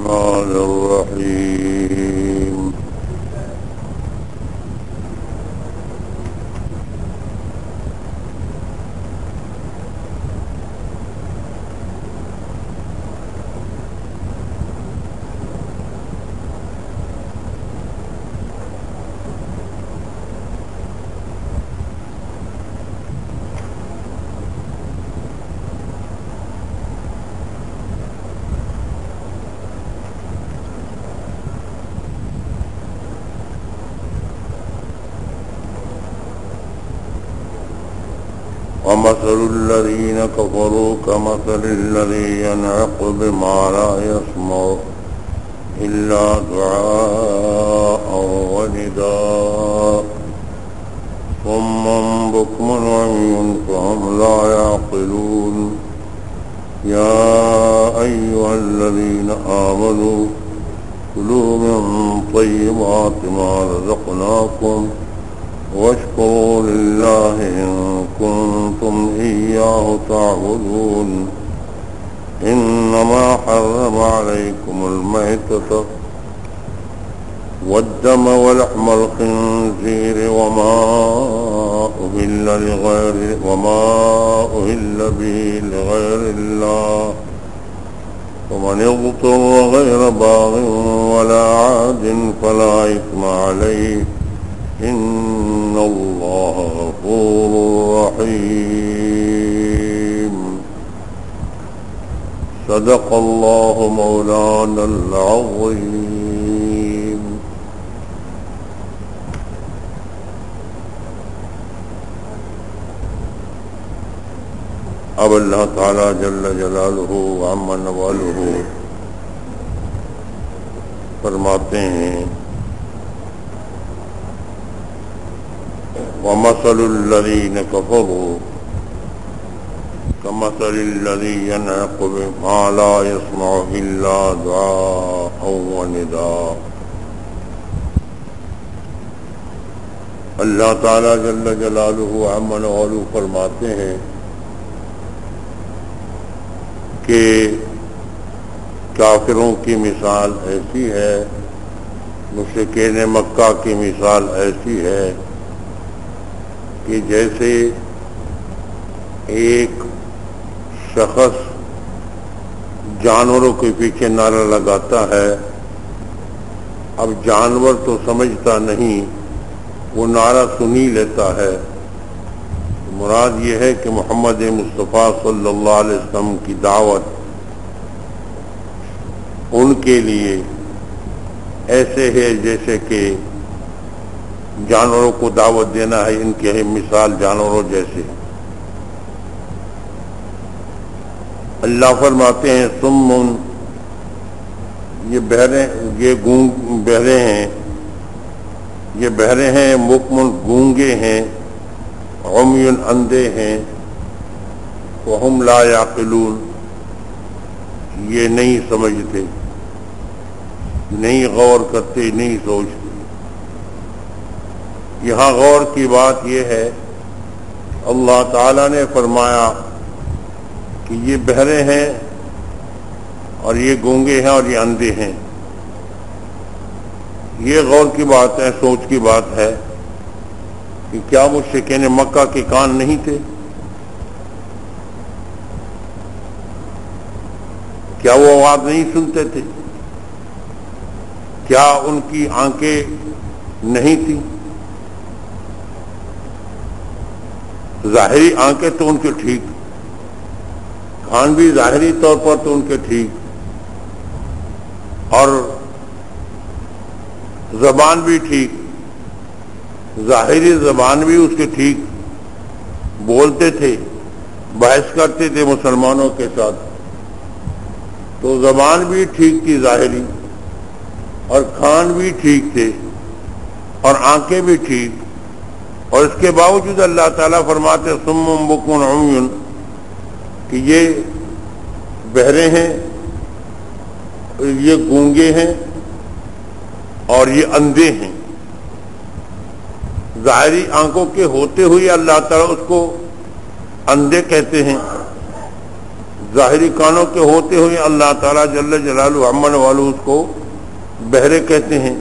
الرحمن الرحيم ومثل الذين كفروا كمثل الذي ينعق بما لا يسمع إلا دعاء ونداء صم بكم عمي فهم لا يعقلون يا أيها الذين آمنوا كلوا من طيبات ما رزقناكم واشكروا لله إن كنتم إياه تعبدون إنما حرم عليكم الميتة والدم ولحم الخنزير وما أهل به لغير الله ومن اضطر غير باغ ولا عاد فلا إثم عليه إن الله غفور رحيم صدق الله مولانا العظيم اب اللہ تعالی جل جلالہ وعم نوالہ فرماتے ہیں ومثل الذين كفروا كمثل الذي ينعق بما لا يسمع إلا دعاء ونداء. اللہ تعالی جل جلالہ عم نوالہ فرماتے ہیں کہ کافروں کی مثال ایسی ہے، مشرکین مکہ کی مثال ایسی ہے کہ جیسے ایک شخص جانوروں کے پیچھے نعرہ لگاتا ہے. اب جانور تو سمجھتا نہیں، وہ نعرہ سنی لیتا ہے. مراد یہ ہے کہ محمد مصطفیٰ صلی اللہ علیہ وسلم کی دعوت ان کے لیے ایسے ہے جیسے کہ جانوروں کو دعوت دینا ہے. ان کی مثال جانوروں جیسے. اللہ فرماتے ہیں سمن، یہ بہرے، یہ بہرے ہیں، یہ بہرے ہیں، مکمن گونگے ہیں، عمی اندھے ہیں، وہم لا یعقلون، یہ نہیں سمجھتے، نہیں غور کرتے، نہیں سوچتے. یہاں غور کی بات یہ ہے، اللہ تعالیٰ نے فرمایا کہ یہ بہرے ہیں اور یہ گونگے ہیں اور یہ اندھے ہیں. یہ غور کی بات ہے، سوچ کی بات ہے کہ کیا مشرکین مکہ کے کان نہیں تھے؟ کیا وہ آواز نہیں سنتے تھے؟ کیا ان کی آنکھیں نہیں تھیں؟ ظاہری آنکھیں تو ان کے ٹھیک، کان بھی ظاہری طور پر تو ان کے ٹھیک، اور زبان بھی ٹھیک، ظاہری زبان بھی اس کے ٹھیک، بولتے تھے، بحث کرتے تھے مسلمانوں کے ساتھ، تو زبان بھی ٹھیک تھی ظاہری، اور کان بھی ٹھیک تھے، اور آنکھیں بھی ٹھیک. اور اس کے باوجود اللہ تعالیٰ فرماتے صم بکم عمی کہ یہ بہرے ہیں، یہ گونگے ہیں اور یہ اندھے ہیں. ظاہری آنکھوں کے ہوتے ہوئے اللہ تعالیٰ اس کو اندھے کہتے ہیں، ظاہری کانوں کے ہوتے ہوئے اللہ تعالیٰ جل جلالہ عمن والو اس کو بہرے کہتے ہیں،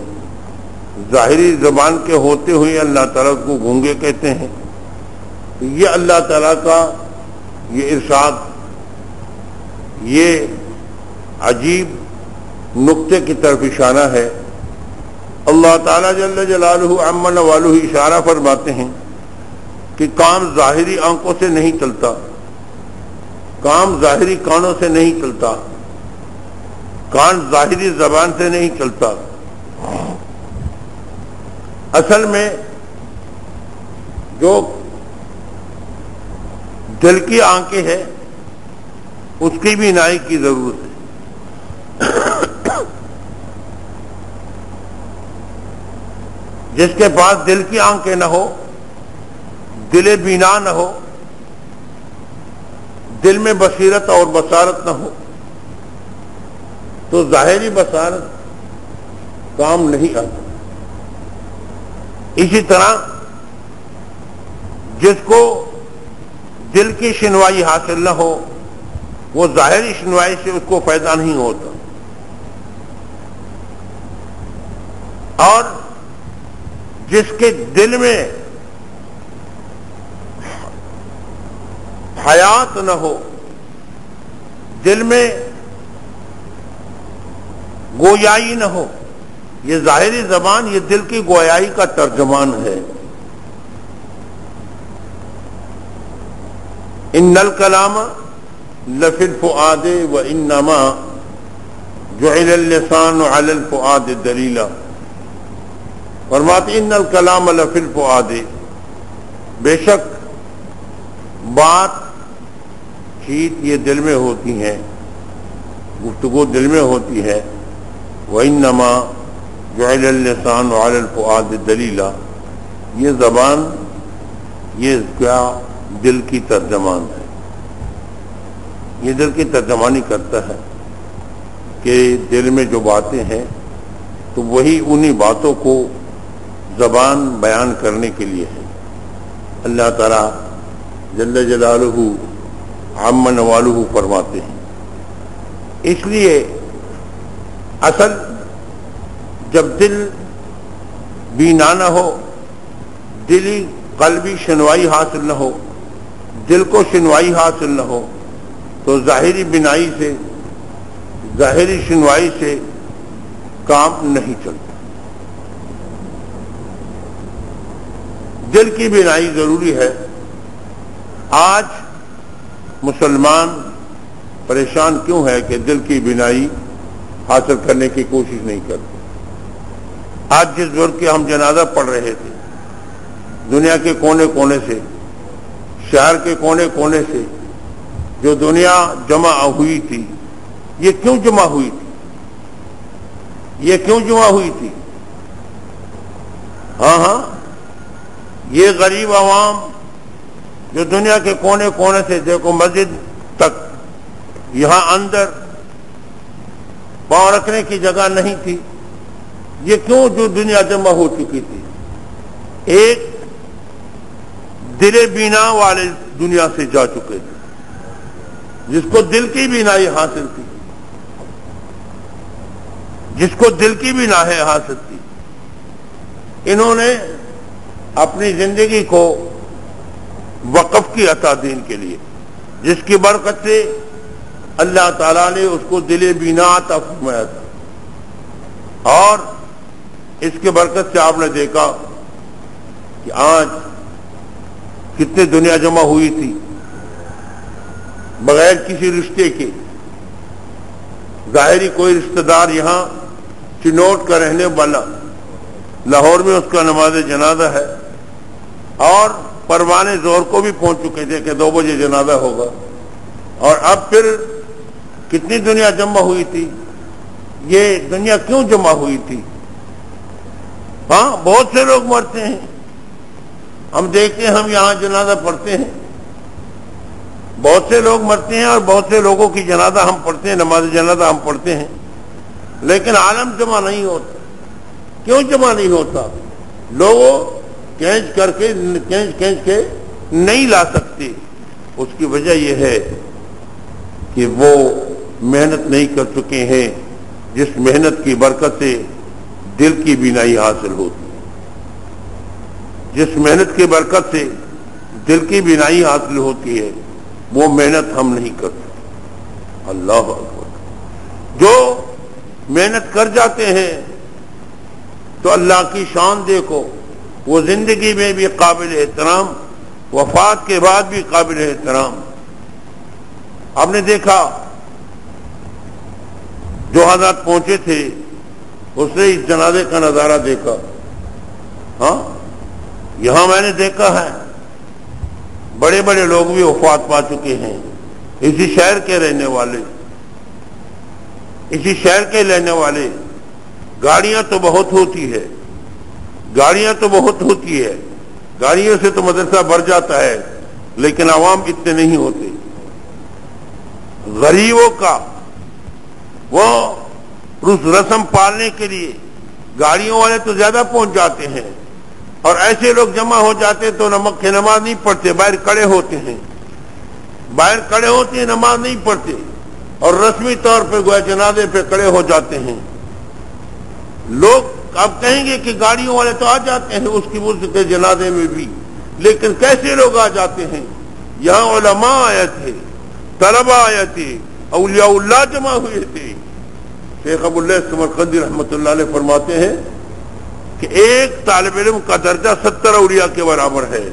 ظاہری زبان کے ہوتے ہوئے اللہ تعالیٰ کو گونگے کہتے ہیں۔ یہ اللہ تعالیٰ کا یہ ارشاد، یہ عجیب نقطے کی طرف اشارہ ہے۔ اللہ تعالیٰ جل جلالہ عمن والو اشارہ فرماتے ہیں کہ کام ظاہری آنکھوں سے نہیں چلتا، کام ظاہری کانوں سے نہیں چلتا، کان ظاہری زبان سے نہیں چلتا۔ اصل میں جو دل کی آنکھیں ہیں اس کی بھی بینائی کی ضرورت ہے۔ جس کے پاس دل کی آنکھیں نہ ہو، دل بینا نہ ہو، دل میں بصیرت اور بصارت نہ ہو، تو ظاہری بصارت کام نہیں آتا۔ اسی طرح جس کو دل کی شنوائی حاصل نہ ہو، وہ ظاہری شنوائی سے اس کو فائدہ نہیں ہوتا۔ اور جس کے دل میں حیات نہ ہو، دل میں گویائی نہ ہو، یہ ظاہری زبان یہ دل کی گویائی کا ترجمان ہے۔ ان الکلام لفی الفؤاد وانما جعل اللسان علی الفؤاد دلیلا۔ فرماتے ان الکلام لفی الفؤاد، بے شک بات چیت یہ دل میں ہوتی ہے، گفتگو دل میں ہوتی ہے۔ وانما جعل اللسان علی الفؤاد دلیلا، یہ زبان یہ کیا دل کی ترجمان ہے، یہ دل کی ترجمانی کرتا ہے کہ دل میں جو باتیں ہیں تو وہی انہی باتوں کو زبان بیان کرنے کے لیے ہے۔ اللہ تعالی جل جلالہ عم نوالہ فرماتے ہیں، اس لیے اصل جب دل بینا نہ ہو، دلی قلبی شنوائی حاصل نہ ہو، دل کو شنوائی حاصل نہ ہو، تو ظاہری بینائی سے، ظاہری شنوائی سے کام نہیں چلتا۔ دل کی بینائی ضروری ہے۔ آج مسلمان پریشان کیوں ہے کہ دل کی بینائی حاصل کرنے کی کوشش نہیں کرتے؟ آج جس بزرگ کے ہم جنازہ پڑھ رہے تھے، دنیا کے کونے کونے سے، شہر کے کونے کونے سے جو دنیا جمع ہوئی تھی، یہ کیوں جمع ہوئی تھی؟ یہ کیوں جمع ہوئی تھی؟ ہاں یہ غریب عوام جو دنیا کے کونے کونے سے، دیکھو مسجد تک یہاں اندر پاؤں رکھنے کی جگہ نہیں تھی، یہ کیوں جو دنیا جمع ہو چکی تھی؟ ایک دل بینا والے دنیا سے جا چکے تھے، جس کو دل کی بینائی حاصل تھی، جس کو دل کی بینائی حاصل تھی، انہوں نے اپنی زندگی کو وقف کی عطا دین کے لیے، جس کی برکت سے اللہ تعالیٰ نے اس کو دل بینا عطا فرمایا تھا۔ اور اس کے برکت سے آپ نے دیکھا کہ آج کتنے دنیا جمع ہوئی تھی بغیر کسی رشتے کے، ظاہری کوئی رشتہ دار یہاں چنوٹ کا رہنے والا، لاہور میں اس کا نماز جنازہ ہے، اور پروانے زور کو بھی پہنچ چکے تھے کہ 2 بجے جنازہ ہوگا، اور اب پھر کتنی دنیا جمع ہوئی تھی۔ یہ دنیا کیوں جمع ہوئی تھی؟ ہاں بہت سے لوگ مرتے ہیں، ہم دیکھتے ہیں، ہم یہاں جنازہ پڑھتے ہیں، بہت سے لوگ مرتے ہیں اور بہت سے لوگوں کی جنازہ ہم پڑھتے ہیں، نماز جنازہ ہم پڑھتے ہیں، لیکن عالم جمع نہیں ہوتا۔ کیوں جمع نہیں ہوتا؟ لوگوں کھینچ کے نہیں لا سکتے۔ اس کی وجہ یہ ہے کہ وہ محنت نہیں کر چکے ہیں جس محنت کی برکت سے دل کی بینائی حاصل ہوتی ہے، جس محنت کی برکت سے دل کی بینائی حاصل ہوتی ہے وہ محنت ہم نہیں کر سکتے۔ اللہ اکبر۔ جو محنت کر جاتے ہیں تو اللہ کی شان دیکھو، وہ زندگی میں بھی قابل احترام، وفات کے بعد بھی قابل احترام۔ آپ نے دیکھا جو حضرات پہنچے تھے اس نے اس جنازے کا نظارہ دیکھا۔ ہاں یہاں میں نے دیکھا ہے بڑے بڑے لوگ بھی وفات پا چکے ہیں، اسی شہر کے رہنے والے، اسی شہر کے رہنے والے۔ گاڑیاں تو بہت ہوتی ہے، گاڑیاں تو بہت ہوتی ہے، گاڑیوں سے تو مدرسہ بھر جاتا ہے، لیکن عوام اتنے نہیں ہوتے۔ غریبوں کا وہ رسم پالنے کے لیے گاڑیوں والے تو زیادہ پہنچ جاتے ہیں، اور ایسے لوگ جمع ہو جاتے تو نمک کی نماز نہیں پڑھتے، باہر کھڑے ہوتے ہیں، باہر کھڑے ہوتے ہیں، نماز نہیں پڑھتے، اور رسمی طور پہ گویا جنازے پہ کھڑے ہو جاتے ہیں۔ لوگ اب کہیں گے کہ گاڑیوں والے تو آ جاتے ہیں اس کی ملک کے جنازے میں بھی، لیکن کیسے لوگ آ جاتے ہیں؟ یہاں علماء آئے تھے، طلبہ آئے تھے، اولیاء اللہ جمع ہوئے تھے۔ شیخ ابو اللہ سمرقندی رحمۃ اللہ علیہ فرماتے ہیں کہ ایک طالب علم کا درجہ 70 اولیاء کے برابر ہے،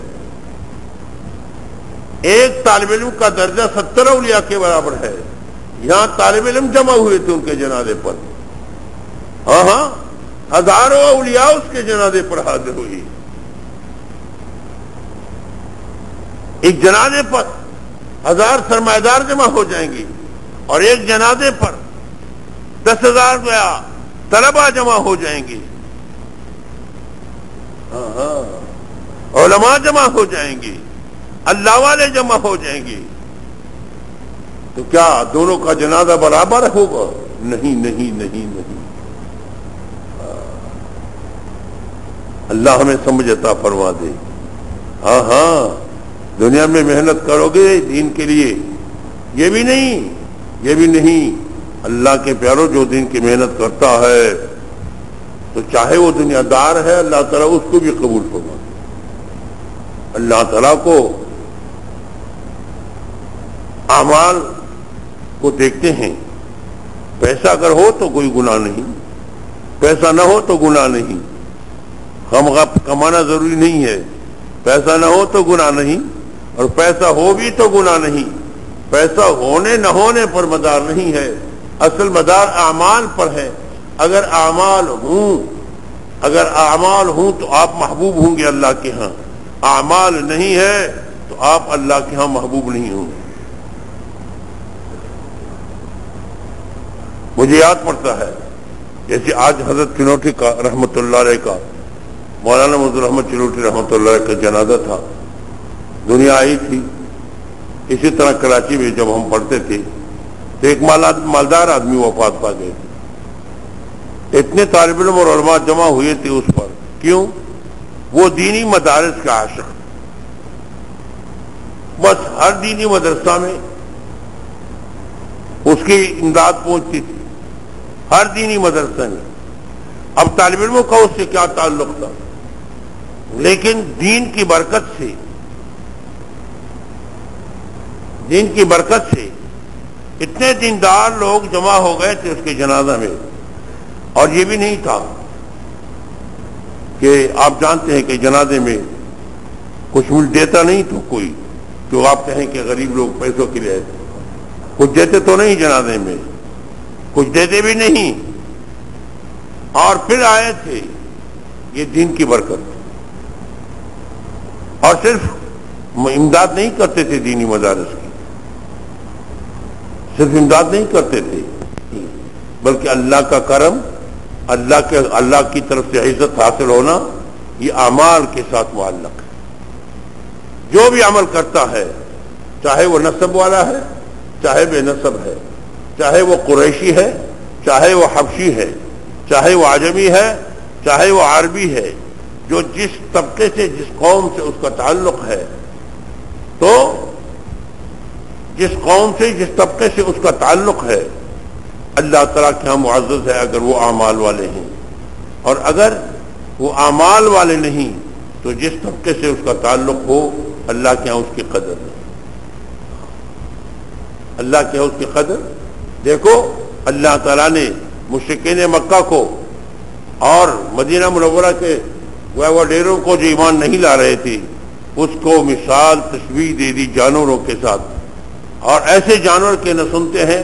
ایک طالب علم کا درجہ 70 اولیاء کے برابر ہے۔ یہاں طالب علم جمع ہوئے تھے ان کے جنازے پر، ہاں ہاں ہزاروں اولیاء اس کے جنازے پر حاضر ہوئی۔ ایک جنازے پر 1000 سرمایہ دار جمع ہو جائیں گے، اور ایک جنازے پر 10,000 گیا طلبہ جمع ہو جائیں گے، علماء جمع ہو جائیں گے، اللہ والے جمع ہو جائیں گے، تو کیا دونوں کا جنازہ برابر ہوگا؟ نہیں نہیں نہیں نہیں۔ اللہ ہمیں سمجھ عطا فرما دے۔ ہاں ہاں دنیا میں محنت کرو گے دین کے لیے، یہ بھی نہیں، یہ بھی نہیں۔ اللہ کے پیاروں جو دین کی محنت کرتا ہے تو چاہے وہ دنیا دار ہے اللہ تعالیٰ اس کو بھی قبول فرما دے۔ اللہ تعالیٰ کو اعمال کو دیکھتے ہیں، پیسہ اگر ہو تو کوئی گناہ نہیں، پیسہ نہ ہو تو گناہ نہیں، کمانا ضروری نہیں ہے، پیسہ نہ ہو تو گناہ نہیں، اور پیسہ ہو بھی تو گناہ نہیں۔ پیسہ ہونے نہ ہونے پر مدار نہیں ہے، اصل مدار اعمال پر ہے۔ اگر اعمال ہوں تو آپ محبوب ہوں گے اللہ کے ہاں، اعمال نہیں ہے تو آپ اللہ کے ہاں محبوب نہیں ہوں گے۔ مجھے یاد پڑتا ہے جیسے آج حضرت چنوٹی کا رحمت اللہ علیہ کا، مولانا مظہر احمد چنوٹی رحمت اللہ علیہ کا جنازہ تھا، دنیا آئی تھی۔ اسی طرح کراچی میں جب ہم پڑھتے تھے تو ایک مالدار آدمی وفات پا گئے تھے، اتنے طالب علم اور علماء جمع ہوئے تھے اس پر۔ کیوں؟ وہ دینی مدارس کا عاشق، بس ہر دینی مدرسہ میں اس کی امداد پہنچتی تھی، ہر دینی مدرسہ میں۔ اب طالب علموں کا اس سے کیا تعلق تھا، لیکن دین کی برکت سے اتنے دیندار لوگ جمع ہو گئے تھے اس کے جنازہ میں۔ اور یہ بھی نہیں تھا کہ آپ جانتے ہیں کہ جنازے میں کچھ مل دیتا نہیں تو کوئی، جو آپ کہیں کہ غریب لوگ پیسوں کے لیے کچھ دیتے تو نہیں، جنازے میں کچھ دیتے بھی نہیں، اور پھر آئے تھے یہ دین کی برکت۔ اور صرف امداد نہیں کرتے تھے دینی مدارس کی، صرف امداد نہیں کرتے تھے، بلکہ اللہ کا کرم، اللہ کی طرف سے عزت حاصل ہونا یہ اعمال کے ساتھ معلق ہے۔ جو بھی عمل کرتا ہے، چاہے وہ نسب والا ہے، چاہے بے نسب ہے، چاہے وہ قریشی ہے، چاہے وہ حبشی ہے، چاہے وہ عجمی ہے، چاہے وہ عربی ہے، جو جس طبقے سے جس قوم سے اس کا تعلق ہے، تو جس قوم سے جس طبقے سے اس کا تعلق ہے اللہ تعالیٰ کے ہاں معزز ہے اگر وہ اعمال والے ہیں، اور اگر وہ اعمال والے نہیں تو جس طبقے سے اس کا تعلق ہو اللہ کے ہاں اس کی قدر نہیں، اللہ کے ہاں اس کی قدر۔ دیکھو اللہ تعالیٰ نے مشرکین مکہ کو اور مدینہ منورہ کے وہ ڈیروں کو جو ایمان نہیں لا رہے تھے اس کو مثال تشبیہ دے دی جانوروں کے ساتھ، اور ایسے جانور کے نہ سنتے ہیں،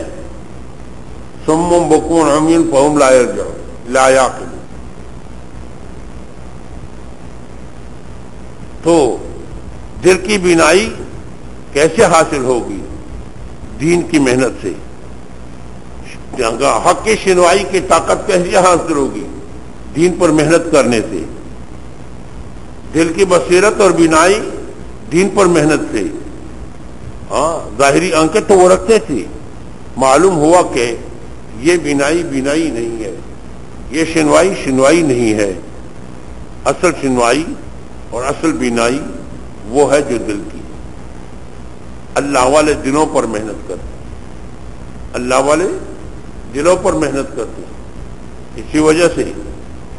صم بکم عمی فہم لا یرجعون لا یعقلون۔ تو دل کی بینائی کیسے حاصل ہوگی؟ دین کی محنت سے۔ حق کی شنوائی کی طاقت کیسے حاصل ہوگی؟ دین پر محنت کرنے سے۔ دل کی بصیرت اور بینائی دین پر محنت سے۔ ہاں ظاہری آنکھیں تو وہ رکھتے تھے، معلوم ہوا کہ یہ بینائی بینائی نہیں ہے، یہ شنوائی شنوائی نہیں ہے، اصل شنوائی اور اصل بینائی وہ ہے جو دل کی۔ اللہ والے دلوں پر محنت کرتے، اللہ والے دلوں پر محنت کرتے۔ اسی وجہ سے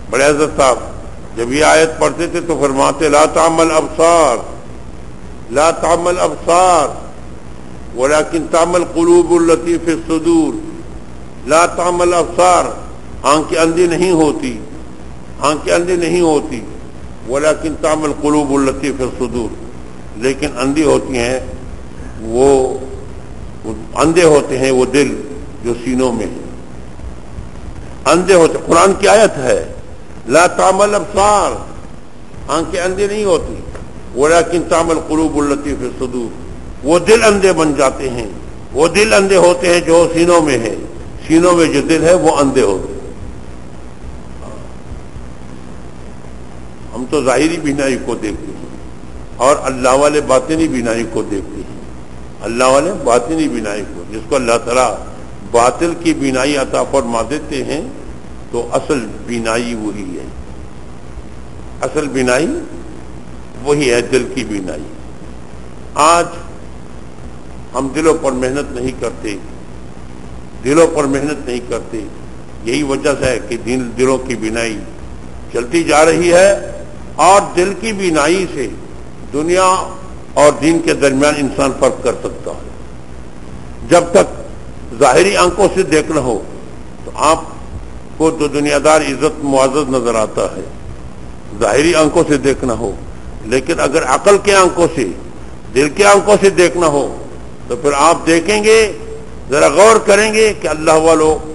بڑے حضرت صاحب جب یہ آیت پڑھتے تھے تو فرماتے لا تعمل ابصار لا تعمل ابصار ولكن تعمل قلوب التي في الصدور۔ لا تعمل ابصار، آنکھیں اندھی نہیں ہوتی، آنکھیں اندھی نہیں ہوتی، ولكن تعمل قلوب التي في الصدور، لیکن اندھی ہوتی ہیں وہ اندھے ہوتے ہیں وہ دل جو سینوں میں ہیں، اندھے ہوتے۔ قرآن کی آیت ہے لا تعمل ابصار، آنکھیں اندھی نہیں ہوتی، ولكن تعمل قلوب التي في الصدور، وہ دل اندھے بن جاتے ہیں، وہ دل اندھے ہوتے ہیں جو سینوں میں ہے، سینوں میں جو دل ہے وہ اندھے ہوتے ہیں۔ ہم تو ظاہری بینائی کو دیکھتے ہیں اور اللہ والے باطنی بینائی کو دیکھتے ہیں، اللہ والے باطنی بینائی کو، جس کو اللہ تعالیٰ باطل کی بینائی عطا فرما دیتے ہیں تو اصل بینائی وہی ہے، اصل بینائی وہی ہے، دل کی بینائی۔ آج ہم دلوں پر محنت نہیں کرتے، دلوں پر محنت نہیں کرتے، یہی وجہ سے ہے کہ دلوں کی بینائی چلتی جا رہی ہے، اور دل کی بینائی سے دنیا اور دین کے درمیان انسان فرق کر سکتا ہے۔ جب تک ظاہری آنکھوں سے دیکھنا ہو تو آپ کو تو دنیا دار عزت معزز نظر آتا ہے، ظاہری آنکھوں سے دیکھنا ہو، لیکن اگر عقل کے آنکھوں سے، دل کے آنکھوں سے دیکھنا ہو تو پھر آپ دیکھیں گے، ذرا غور کریں گے کہ اللہ والوں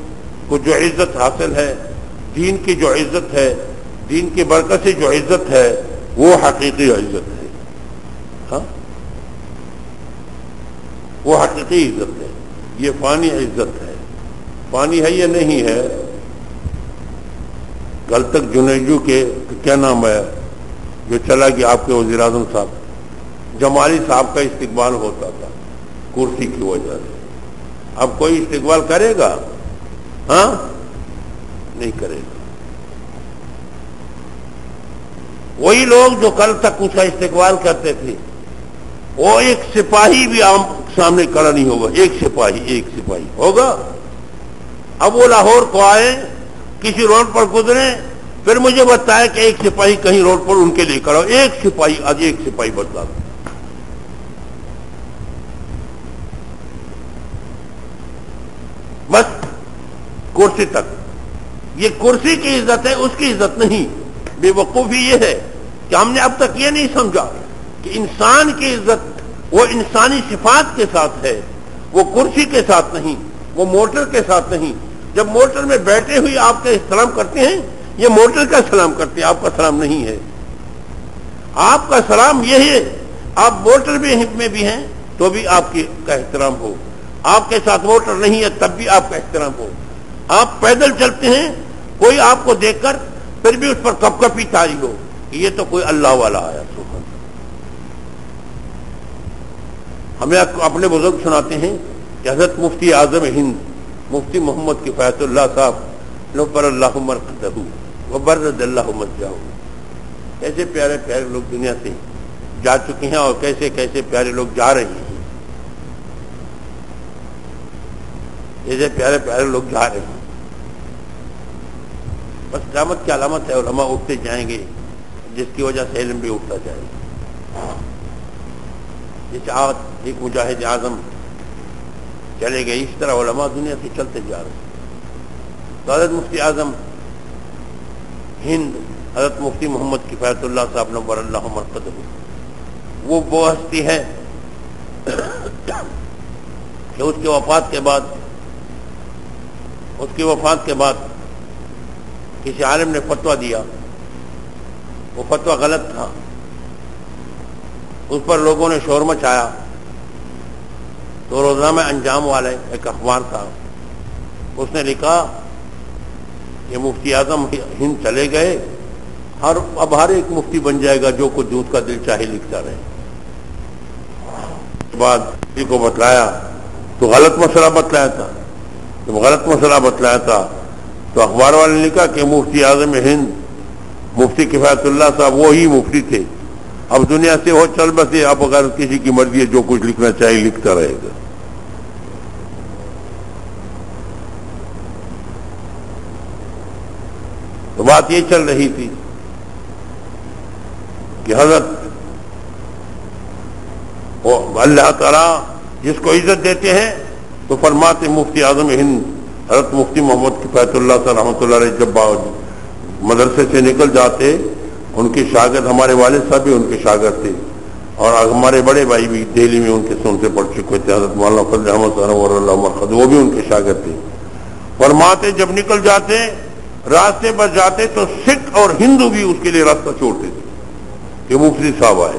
کو جو عزت حاصل ہے، دین کی جو عزت ہے، دین کی برکت سے جو عزت ہے وہ حقیقی عزت ہے۔ ہاں وہ حقیقی عزت ہے، یہ فانی عزت ہے۔ فانی ہے یہ نہیں ہے۔ کل تک جنیجو کے کیا نام ہے جو چلا گیا آپ کے وزیر اعظم صاحب، جمالی صاحب کا استقبال ہوتا تھا کرسی کی وجہ سے، اب کوئی استقبال کرے گا؟ ہاں نہیں کرے گا۔ وہی لوگ جو کل تک اس کا استقبال کرتے تھے، وہ ایک سپاہی بھی سامنے کھڑا نہیں ہوگا، ایک سپاہی ہوگا۔ اب وہ لاہور کو آئے، کسی روڈ پر گزرے، پھر مجھے بتایا کہ ایک سپاہی کہیں روڈ پر ان کے لیے کھڑا ہو، ایک سپاہی بتلا دو۔ بس کرسی تک، یہ کرسی کی عزت ہے، اس کی عزت نہیں۔ بے وقوفی یہ ہے کہ ہم نے اب تک یہ نہیں سمجھا کہ انسان کی عزت وہ انسانی صفات کے ساتھ ہے، وہ کرسی کے ساتھ نہیں، وہ موٹر کے ساتھ نہیں۔ جب موٹر میں بیٹھے ہوئے آپ کا سلام کرتے ہیں، یہ موٹر کا سلام کرتے ہیں، آپ کا سلام نہیں ہے۔ آپ کا سلام یہ ہے، آپ موٹر میں بھی ہیں تو بھی آپ کا احترام ہو، آپ کے ساتھ موٹر نہیں ہے تب بھی آپ کا احترام ہو۔ آپ پیدل چلتے ہیں، کوئی آپ کو دیکھ کر پھر بھی اس پر کپ کپی تاری ہو کہ یہ تو کوئی اللہ والا آیا۔ سبحان اللہ۔ ہمیں اپنے بزرگ سناتے ہیں کہ حضرت مفتی اعظم ہند مفتی محمد کفایت اللہ صاحب نبر اللہ مرقدہ وبرد اللہ مسجدہ، کیسے پیارے پیارے لوگ دنیا سے جا چکے ہیں اور کیسے کیسے پیارے لوگ جا رہے ہیں۔ جیسے پیارے پیارے لوگ جا رہے ہیں. بس قیامت کی علامت ہے، علماء اٹھتے جائیں گے جس کی وجہ سے علم بھی اٹھتا جائے گا. جس آج ایک مجاہد اعظم چلے گئے، اس طرح علماء دنیا سے چلتے جا رہے ہیں. تو حضرت مفتی اعظم ہند حضرت مفتی محمد کفایت اللہ صاحب نور اللہ مرقدہ، وہ ہستی ہے کہ اس کی وفات کے بعد کسی عالم نے فتویٰ دیا، وہ فتویٰ غلط تھا، اس پر لوگوں نے شور مچایا. تو روزنامہ انجام والے ایک اخبار تھا، اس نے لکھا کہ مفتی اعظم ہند چلے گئے، اب ہر ایک مفتی بن جائے گا جو کچھ دودھ کا دل چاہے لکھتا رہے. بعد کسی کو بتلایا تو غلط مسئلہ بتلایا تھا. جب غلط مسئلہ بتلایا تھا تو اخبار والے نے لکھا کہ مفتی اعظم ہند مفتی کفایت اللہ صاحب وہی مفتی تھے، اب دنیا سے وہ چل بسے، اب اگر کسی کی مرضی ہے جو کچھ لکھنا چاہیے لکھتا رہے گا. تو بات یہ چل رہی تھی کہ حضرت اللہ تعالیٰ جس کو عزت دیتے ہیں تو فرماتے مفتی اعظم ہند حضرت مفتی محمد کفایت اللہ صاحب رحمۃ اللہ علیہ جب مدرسے سے نکل جاتے، ان کے شاگرد ہمارے والد صاحب بھی ان کے شاگرد تھے، اور ہمارے بڑے بھائی بھی دہلی میں ان کے سن سے پڑھ چکے تھے، حضرت مولانا فضل احمد صاحب اللہ مرقد، وہ بھی ان کے شاگرد تھے. فرماتے جب نکل جاتے راستے پر جاتے تو سکھ اور ہندو بھی اس کے لیے راستہ چھوڑتے تھے کہ مفتی صاحب آئے.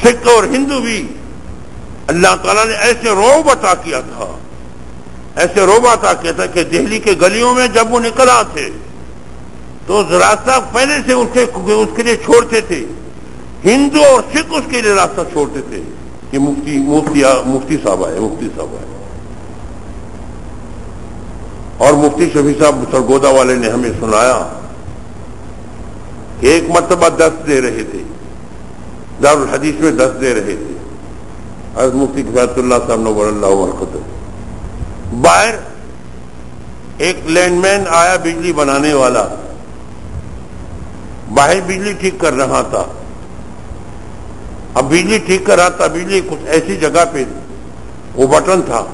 سکھ اور ہندو بھی اللہ تعالیٰ نے ایسے رعب عطا کیا تھا کہ دہلی کے گلیوں میں جب وہ نکل آتے تو راستہ پہلے سے اس کے لیے چھوڑتے تھے. ہندو اور سکھ اس کے لیے راستہ چھوڑتے تھے کہ مفتی صاحب آئے. اور مفتی شفیع صاحب سرگودا والے نے ہمیں سنایا کہ ایک مرتبہ درس دے رہے تھے، دارالحدیث میں درس دے رہے تھے حضرت مفتی کفایت اللہ صاحب نور اللہ مرقدہ. باہر ایک لینڈ مین آیا، بجلی بنانے والا، باہر بجلی ٹھیک کر رہا تھا. اب بجلی ٹھیک کر رہا تھا، بجلی کچھ ایسی جگہ پہ وہ بٹن تھا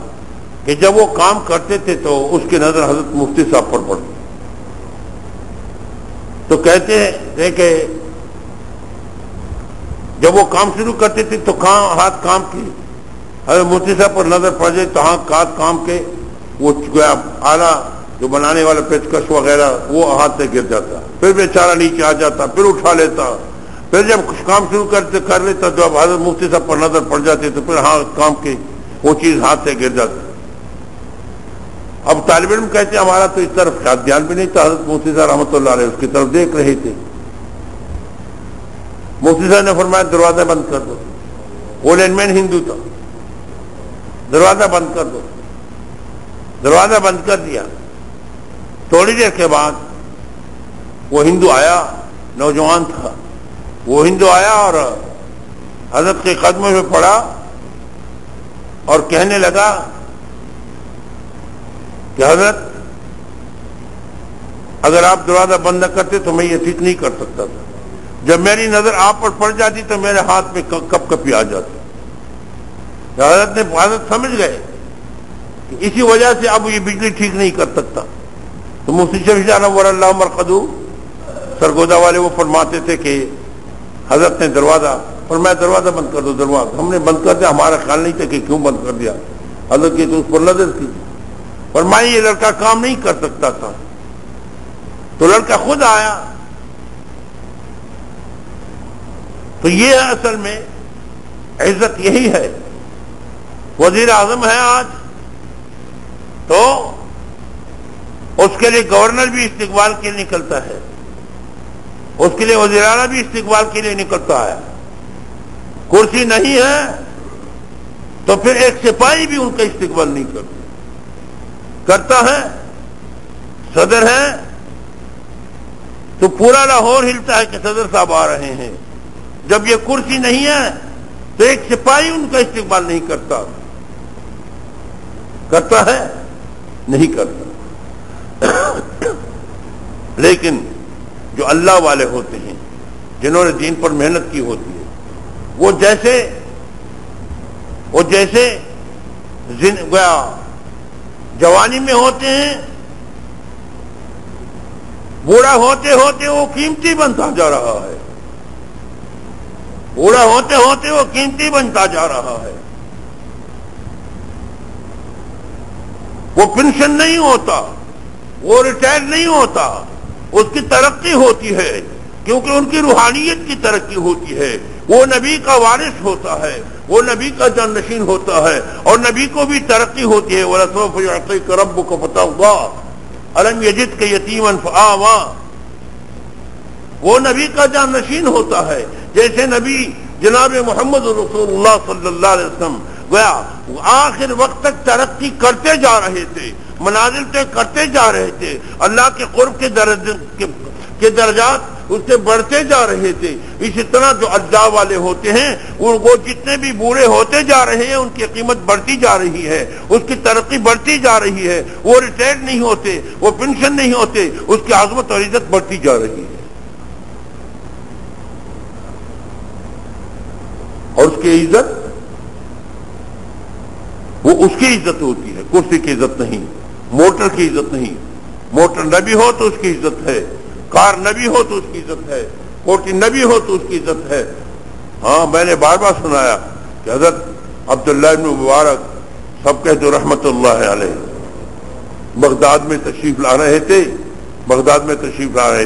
کہ جب وہ کام کرتے تھے تو اس کی نظر حضرت مفتی صاحب پر پڑتی. تو کہتے ہیں کہ جب وہ کام شروع کرتے تھے تو ہاتھ کام کی، حضرت مفتی صاحب پر نظر پڑ جائے تو ہاتھ کام کے وہ آلہ جو بنانے والا پیچکش وغیرہ وہ ہاتھ سے گر جاتا، پھر بیچارہ نیچے آ جاتا، پھر اٹھا لیتا، پھر جب کچھ کام شروع کر لیتا تو اب حضرت مفتی صاحب پر نظر پڑ جاتی تو پھر ہاتھ کام کے وہ چیز ہاتھ سے گر جاتی. اب طالب علم کہتے ہیں ہمارا تو اس طرف دھیان بھی نہیں تھا، حضرت مفتی صاحب رحمۃ اللہ علیہ اس کی طرف دیکھ رہے تھے. مفتی صاحب نے فرمایا دروازہ بند کر دو. وہ لینڈ مین ہندو تھا، دروازہ بند کر دو. دروازہ بند کر دیا. تھوڑی دیر کے بعد وہ ہندو آیا، نوجوان تھا، وہ ہندو آیا اور حضرت کے قدموں میں پڑا اور کہنے لگا کہ حضرت اگر آپ دروازہ بند نہ کرتے تو میں یہ ٹھیک نہیں کر سکتا تھا. جب میری نظر آپ پر پڑ جاتی تو میرے ہاتھ میں کپ کپی آ جاتی. حضرت سمجھ گئے کہ اسی وجہ سے اب یہ بجلی ٹھیک نہیں کر سکتا. تو مفتی شفیع نور اللہ مرقدہ سرگودا والے وہ فرماتے تھے کہ حضرت نے دروازہ بند کر دو. دروازہ ہم نے بند کر دیا، ہمارا خیال نہیں تھا کہ کیوں بند کر دیا. حضرت کی تو اس پر نظر تھی. فرمایا یہ لڑکا کام نہیں کر سکتا تھا. تو لڑکا خود آیا. تو یہ اصل میں عزت یہی ہے. وزیر اعظم ہے آج تو اس کے لیے گورنر بھی استقبال کے لیے نکلتا ہے، اس کے لیے وزیر اعلیٰ بھی استقبال کے لیے نکلتا ہے. کرسی نہیں ہے تو پھر ایک سپاہی بھی ان کا استقبال نہیں کرتا ہے. صدر ہے تو پورا لاہور ہلتا ہے کہ صدر صاحب آ رہے ہیں. جب یہ کرسی نہیں ہے تو ایک سپاہی ان کا استقبال نہیں کرتا ہے؟ نہیں کرتا۔ لیکن جو اللہ والے ہوتے ہیں، جنہوں نے دین پر محنت کی ہوتی ہے، وہ جیسے جوانی میں ہوتے ہیں، بوڑھا ہوتے ہوتے وہ قیمتی بنتا جا رہا ہے، بوڑھا ہوتے ہوتے وہ قیمتی بنتا جا رہا ہے۔ وہ پنشن نہیں ہوتا، وہ ریٹائر نہیں ہوتا، اس کی ترقی ہوتی ہے، کیونکہ ان کی روحانیت کی ترقی ہوتی ہے۔ وہ نبی کا وارث ہوتا ہے، وہ نبی کا جانشین ہوتا ہے، اور نبی کو بھی ترقی ہوتی ہے۔ وَلَسَوْفَ يُعْطِيكَ رَبُّكَ فَتَرْضَىٰ أَلَمْ يَجِدْكَ يَتِيمًا فَآوَىٰ۔ وہ نبی کا جانشین ہوتا ہے، جیسے نبی جناب محمد رسول اللہ صلی اللہ علیہ وسلم آخر وقت تک ترقی کرتے جا رہے تھے، منازل طے کرتے جا رہے تھے، اللہ کے قرب کے درجات اس سے بڑھتے جا رہے تھے۔ اسی طرح جو اللہ والے ہوتے ہیں، وہ جتنے بھی بوڑھے ہوتے جا رہے ہیں، ان کی قیمت بڑھتی جا رہی ہے، اس کی ترقی بڑھتی جا رہی ہے، وہ ریٹائر نہیں ہوتے، وہ پنشن نہیں ہوتے، اس کی عظمت اور عزت بڑھتی جا رہی ہے، اور اس کی عزت وہ اس کی عزت ہوتی ہے، کرسی کی عزت نہیں، موٹر کی عزت نہیں۔ موٹر نبی ہو تو اس کی عزت ہے، کار نبی ہو تو اس کی عزت ہے، کوٹی نبی ہو تو اس کی عزت ہے۔ ہاں، میں نے بار بار سنایا کہ حضرت عبداللہ بن مبارک سب کہتے ہیں رحمت اللہ علیہ بغداد میں تشریف لا رہے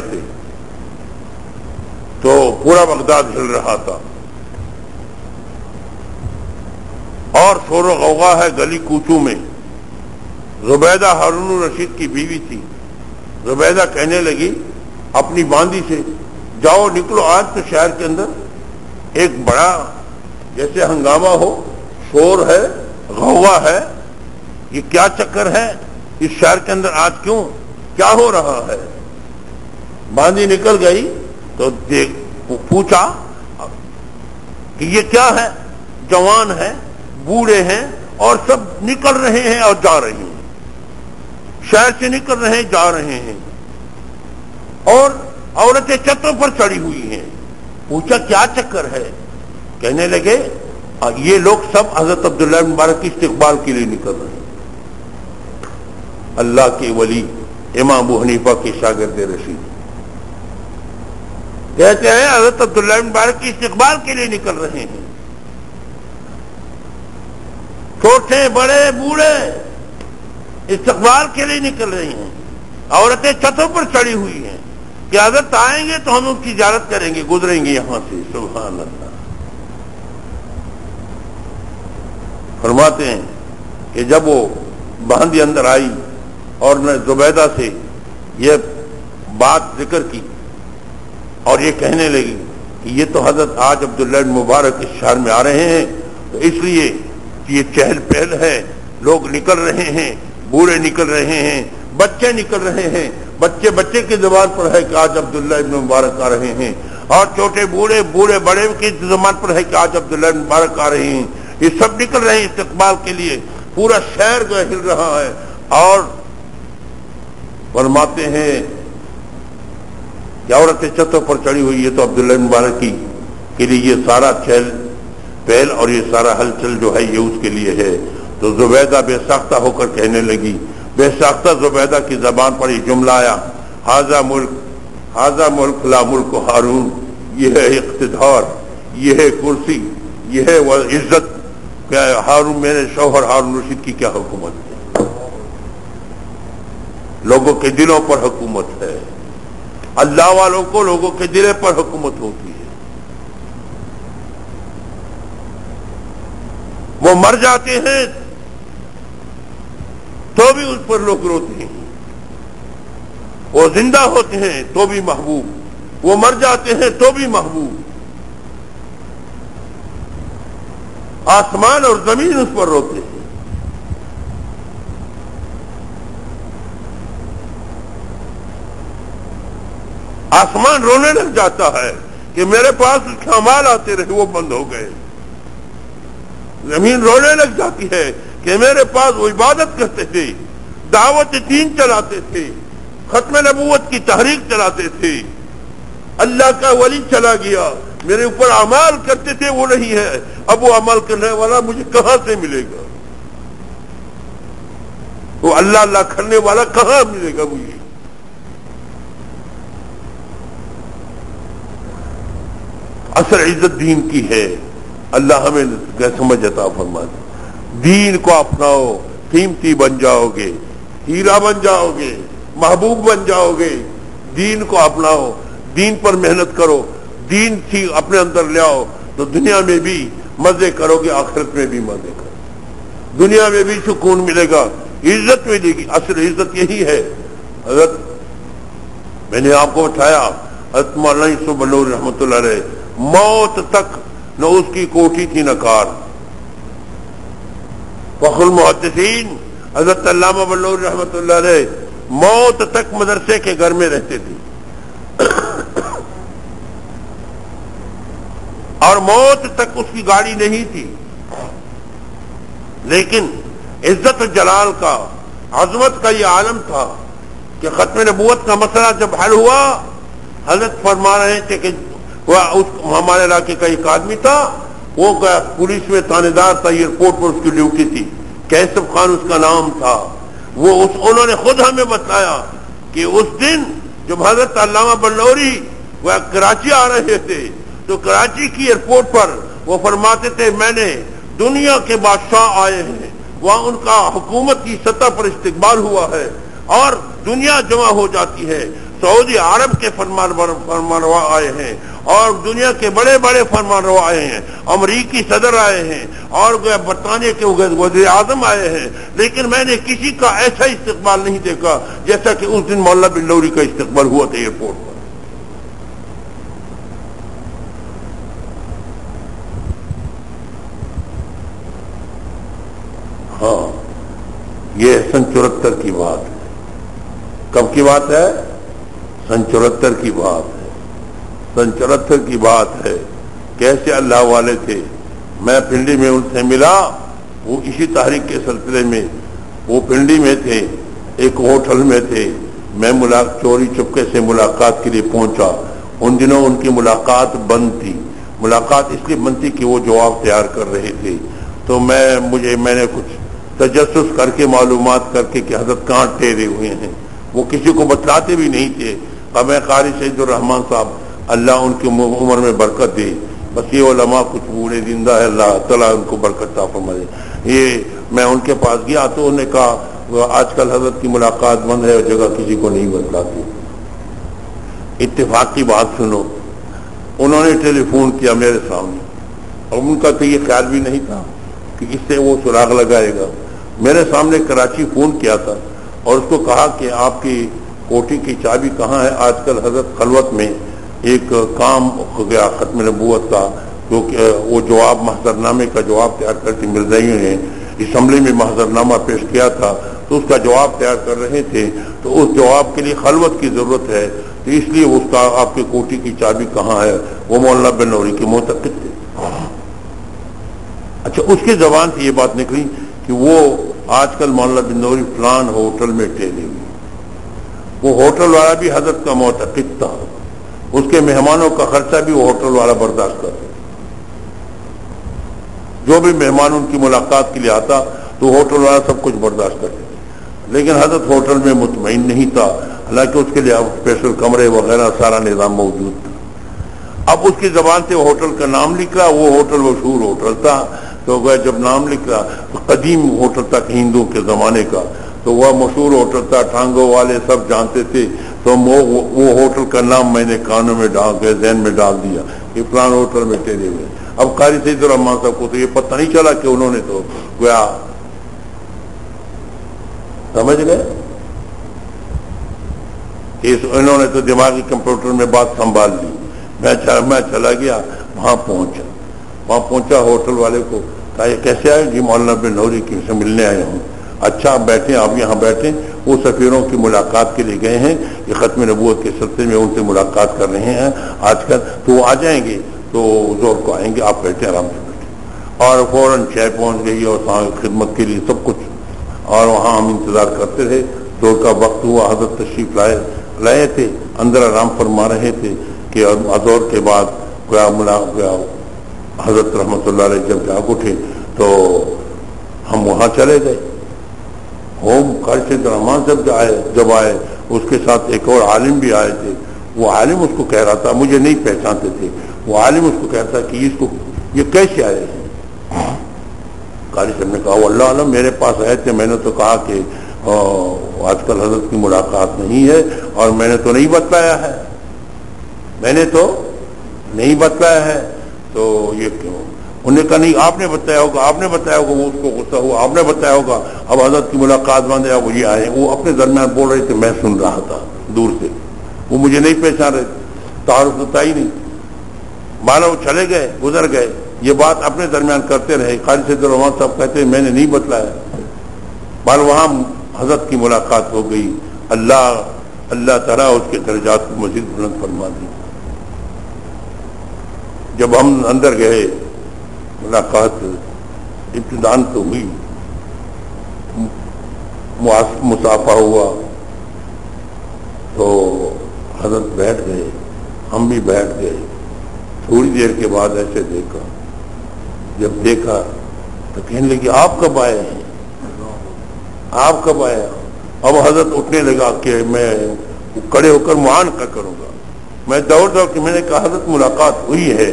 تھے، تو پورا بغداد ہل رہا تھا، اور شور و غوغا ہے گلی کوچوں میں۔ زبیدہ ہارون الرشید کی بیوی تھی۔ زبیدہ کہنے لگی اپنی باندی سے، جاؤ نکلو، آج تو شہر کے اندر ایک بڑا جیسے ہنگامہ ہو، شور ہے، غوغا ہے، یہ کیا چکر ہے اس شہر کے اندر آج، کیا ہو رہا ہے؟ باندی نکل گئی تو پوچھا کہ یہ کیا ہے؟ جوان ہے، بوڑھے ہیں، اور سب نکل رہے ہیں اور جا رہے ہیں، شہر سے نکل رہے ہیں، جا رہے ہیں، اور عورتیں چھتوں پر چڑھی ہوئی ہیں۔ پوچھا کیا چکر ہے؟ کہنے لگے یہ لوگ سب حضرت عبداللہ بن مبارک کی استقبال کے لیے نکل رہے ہیں۔ اللہ کے ولی امام ابو حنیفہ کے شاگرد رشید کہتے ہیں حضرت عبداللہ بن مبارک کی استقبال کے لیے نکل رہے ہیں، چھوٹے بڑے بوڑھے استقبال کے لیے نکل رہی ہیں، عورتیں چھتوں پر چڑھی ہوئی ہیں کہ حضرت آئیں گے تو ہم ان کی زیارت کریں گے، گزریں گے یہاں سے۔ سبحان اللہ۔ فرماتے ہیں کہ جب وہ باندی اندر آئی اور نے زبیدہ سے یہ بات ذکر کی اور یہ کہنے لگی کہ یہ تو حضرت آج عبداللہ بن مبارک اس شہر میں آ رہے ہیں، تو اس لیے یہ چہل پہل ہے، لوگ نکل رہے ہیں، بوڑھے نکل رہے ہیں، بچے نکل رہے ہیں، بچے کی زبان پر ہے کہ آج عبداللہ ابن مبارک آ رہے ہیں، اور چھوٹے بوڑھے بڑے کی زبان پر ہے کہ آج عبداللہ ابن مبارک آ رہے ہیں۔ یہ سب نکل رہے ہیں استقبال کے لیے، پورا شہر جو ہل رہا ہے۔ اور فرماتے ہیں کہ عورتیں چھتوں پر چڑھی ہوئی ہے، تو عبداللہ ابن مبارک کے لیے یہ سارا چہل پہل اور یہ سارا ہلچل جو ہے یہ اس کے لیے ہے۔ تو زبیدہ بے ساختہ ہو کر کہنے لگی، بے ساختہ زبیدہ کی زبان پر یہ جملہ آیا، ھذا ملک لا ملک ہارون، یہ ہے اقتدار، یہ ہے کرسی، یہ ہے عزت، کیا ہارون میرے شوہر ہارون رشید کی کیا حکومت ہے؟ لوگوں کے دلوں پر حکومت ہے، اللہ والوں کو لوگوں کے دلوں پر حکومت ہوتی ہے۔ وہ مر جاتے ہیں تو بھی اس پر لوگ روتے ہیں، وہ زندہ ہوتے ہیں تو بھی محبوب، وہ مر جاتے ہیں تو بھی محبوب۔ آسمان اور زمین اس پر روتے ہیں۔ آسمان رونے لگ جاتا ہے کہ میرے پاس اس کے اعمال آتے رہے، وہ بند ہو گئے، زمین رونے لگ جاتی ہے کہ میرے پاس وہ عبادت کرتے تھے، دعوت دین چلاتے تھے، ختم نبوت کی تحریک چلاتے تھے، اللہ کا ولی چلا گیا، میرے اوپر اعمال کرتے تھے وہ نہیں ہے، اب وہ عمل کرنے والا مجھے کہاں سے ملے گا؟ وہ اللہ اللہ کرنے والا کہاں ملے گا مجھے؟ اصل عزت دین کی ہے، اللہ ہمیں سمجھ عطا فرمائے۔ دین کو اپناؤ، قیمتی بن جاؤ گے، ہیرا بن جاؤ گے، محبوب بن جاؤ گے۔ دین کو اپناؤ، دین پر محنت کرو، دین اپنے اندر لے آؤ تو دنیا میں بھی مزے کرو گے، آخرت میں بھی مزے کرو، دنیا میں بھی سکون ملے گا، عزت ملے گی۔ اصل عزت یہی ہے۔ حضرت میں نے آپ کو بتایا، حضرت مولانا یوسف بنوری رحمۃ اللہ علیہ موت تک نہ اس کی کوٹھی تھی نہ کار۔ فخر المحدثین حضرت علامہ بنوری رحمۃ اللہ علیہ موت تک مدرسے کے گھر میں رہتے تھے، اور موت تک اس کی گاڑی نہیں تھی، لیکن عزت و جلال کا، عظمت کا یہ عالم تھا کہ ختم نبوت کا مسئلہ جب حل ہوا، حضرت فرما رہے تھے کہ ہمارے علاقے کا ایک آدمی تھا، وہ پولیس میں تانے دار تھا، ایئرپورٹ پر اس کی ڈیوٹی تھی، کیسب خان اس کا نام تھا۔ انہوں نے خود ہمیں بتایا کہ اس دن جب حضرت علامہ بنوری وہ کراچی آ رہے تھے تو کراچی کی ایئرپورٹ پر وہ فرماتے تھے میں نے دنیا کے بادشاہ آئے ہیں، وہاں ان کا حکومت کی سطح پر استقبال ہوا ہے اور دنیا جمع ہو جاتی ہے، سعودی عرب کے فرمانروا آئے ہیں اور دنیا کے بڑے بڑے فرمانروا آئے ہیں، امریکی صدر آئے ہیں اور برطانیہ کے وزیر اعظم آئے ہیں، لیکن میں نے کسی کا ایسا استقبال نہیں دیکھا جیسا کہ اس دن مولانا بنوری کا استقبال ہوا تھا ایئرپورٹ پر۔ ہاں، یہ سن 74 کی بات ہے۔ کب کی بات ہے؟ سن 74 کی بات ہے۔ سن 74 کی بات ہے۔ کیسے اللہ والے تھے، میں پنڈی میں ان سے ملا، وہ اسی تحریک کے سلسلے میں وہ پنڈی میں تھے، ایک ہوٹل میں تھے، میں چوری چپکے سے ملاقات کے لیے پہنچا۔ ان دنوں ان کی ملاقات بند تھی، ملاقات اس لیے بند تھی کہ وہ جواب تیار کر رہے تھے، تو میں نے کچھ تجسس کر کے معلومات کر کے کہ حضرت کہاں ٹھہرے ہوئے ہیں، وہ کسی کو بتلاتے بھی نہیں تھے۔ اب میں قاری سید الرحمان صاحب اللہ ان کی عمر میں برکت دے، بس یہ علماء کچھ بوڑھے زندہ ہے، اللہ تعالیٰ ان کو برکت عطا فرمائے۔ یہ میں ان کے پاس گیا تو انہوں نے کہا آج کل حضرت کی ملاقات بند ہے اور جگہ کسی کو نہیں بتلاتی۔ اتفاق کی بات سنو، انہوں نے ٹیلی فون کیا میرے سامنے، اور ان کا تو یہ خیال بھی نہیں تھا کہ اس سے وہ سراغ لگائے گا۔ میرے سامنے کراچی فون کیا تھا اور اس کو کہا کہ آپ کی کوٹھی کی چابی کہاں ہے؟ آج کل حضرت خلوت میں ایک کام ہو گیا ختم نبوت کا، کیونکہ وہ جواب محضر نامے کا جواب تیار کر کے مرزائیوں نے اسمبلی میں محضر نامہ پیش کیا تھا، تو اس کا جواب تیار کر رہے تھے، تو اس جواب کے لیے خلوت کی ضرورت ہے، تو اس لیے اس کا آپ کی کوٹھی کی چابی کہاں ہے؟ وہ مولانا بنوری کے معتقد تھے۔ اچھا، اس کی زبان سے یہ بات نکلی کہ وہ آج کل مولانا بنوری فلان ہوٹل میں ٹھہرے ہوئے، وہ ہوٹل والا بھی حضرت کا معتقد تھا، اس کے مہمانوں کا خرچہ بھی وہ ہوٹل والا برداشت کرتا، جو بھی مہمان ان کی ملاقات کے لیے آتا تو ہوٹل والا سب کچھ برداشت کرتے تھے، لیکن حضرت ہوٹل میں مطمئن نہیں تھا، حالانکہ اس کے لیے اسپیشل کمرے وغیرہ سارا نظام موجود تھا۔ اب اس کی زبان سے ہوٹل کا نام لکھا، وہ ہوٹل مشہور ہوٹل تھا، تو جب نام لکھا قدیم ہوٹل تھا ہندوؤں کے زمانے کا، تو وہ مشہور ہوٹل تھا، ٹانگوں والے سب جانتے تھے، تو وہ ہوٹل کا نام میں نے کانوں میں ڈال کے ذہن میں ڈال دیا کہ فلان ہوٹل میں ٹھہرے ہوئے۔ اب قاری سید الرحمان صاحب کو تو یہ پتہ نہیں چلا کہ انہوں نے تو گویا سمجھ گئے، انہوں نے تو دماغی کمپیوٹر میں بات سنبھال لی۔ میں چلا گیا، وہاں پہنچا ہوٹل والے کو کہا یہ کیسے آئے؟ جی مولانا بنوری کی سے ملنے آئے ہوں۔ اچھا آپ بیٹھیں، آپ یہاں بیٹھیں، وہ سفیروں کی ملاقات کے لیے گئے ہیں، یہ ختم نبوت کے سلسلے میں ان سے ملاقات کر رہے ہیں آج کل، تو وہ آ جائیں گے، تو زور کو آئیں گے، آپ بیٹھیں آرام سے بیٹھیں۔ اور فوراً چائے پہنچ گئی اور خدمت کے لیے سب کچھ، اور وہاں ہم انتظار کرتے رہے. دور کا وقت ہوا، حضرت تشریف لائے تھے، اندر آرام فرما رہے تھے کہ اظہر کے بعد حضرت رحمۃ اللہ علیہ جب جاگ اٹھے تو ہم وہاں چلے گئے. ہوم خرچ رحمان جب آئے اس کے ساتھ ایک اور عالم بھی آئے تھے. وہ عالم اس کو کہہ رہا تھا، مجھے نہیں پہچانتے تھے، وہ عالم اس کو کہتا کہ یہ کیسے آئے ہیں؟ قاری صاحب نے کہا وہ اللہ عالم میرے پاس آئے تھے، میں نے تو کہا کہ آج کل حضرت کی ملاقات نہیں ہے اور میں نے تو نہیں بتلایا ہے، تو یہ کیوں؟ انہوں نے کہا نہیں آپ نے بتایا ہوگا، وہ اس کو غصہ ہوا، آپ نے بتایا ہوگا، اب حضرت کی ملاقات بند ہے، وہ یہ آئے. وہ اپنے درمیان بول رہے تھے، میں سن رہا تھا دور سے، وہ مجھے نہیں پہچان رہے، تعارف تو تھا ہی نہیں. مانا وہ چلے گئے، گزر گئے، یہ بات اپنے درمیان کرتے رہے. قاری سید الرحمان صاحب کہتے ہیں میں نے نہیں بتلایا. بال وہاں حضرت کی ملاقات ہو گئی. اللہ تعالیٰ اس کے درجات کو مزید بلند فرما دی. جب ہم اندر گئے ملاقات ابتدان تو ہوئی، مصافحہ ہوا، تو حضرت بیٹھ گئے، ہم بھی بیٹھ گئے. تھوڑی دیر کے بعد ایسے دیکھا، جب دیکھا تو کہنے لگی آپ کب آئے ہیں؟ اب حضرت اٹھنے لگا کہ میں کھڑے ہو کر معانقہ کروں گا. میں دوڑ کے میں نے کہا حضرت ملاقات ہوئی ہے.